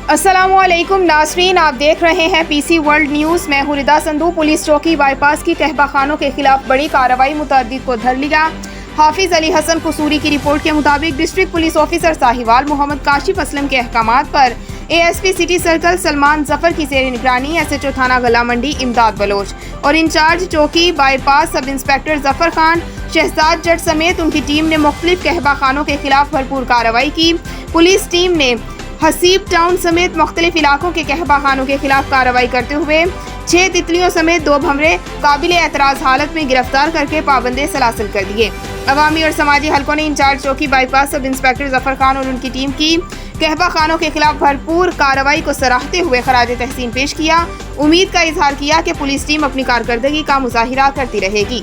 अस्सलामुअलैकुम नाज़रीन, आप देख रहे हैं पीसी वर्ल्ड न्यूज़। मैं हूं रिदा संधू। पुलिस चौकी बाईपास की कहबा खानों के खिलाफ बड़ी कार्रवाई, मुतअद्दिद को धर लिया। हाफिज अली हसन कसूरी की रिपोर्ट के मुताबिक district police officer Sahiwal Mohammad Kashif Aslam के अहकामात पर ASP city circle Salman Zafar की जेर निगरानी SHO थाना गला मंडी इमदाद बलोच और इंचार्ज चौकी bypass sub inspector Zafar Khan Shahzad Jat समेत उनकी टीम ने मुख्तलिफ कहबा खानों के खिलाफ भरपूर कार्रवाई की। पुलिस टीम ने हसीब टाउन समेत मुख्तलिफ इलाकों के कहबा खानों के खिलाफ कार्रवाई करते हुए 6 तितलियों समेत 2 भमरे काबिल एतराज़ हालत में गिरफ्तार करके पाबंदे सलासिल कर दिए। अवामी और समाजी हलकों ने इंचार्ज चौकी bypass sub inspector Zafar Khan और उनकी टीम की कहबा खानों के खिलाफ भरपूर कार्रवाई को सराहते हुए खराज तहसीन पेश किया। उम्मीद का इजहार किया कि पुलिस टीम अपनी कारकर्दगी का मुजाहिरा करती रहेगी।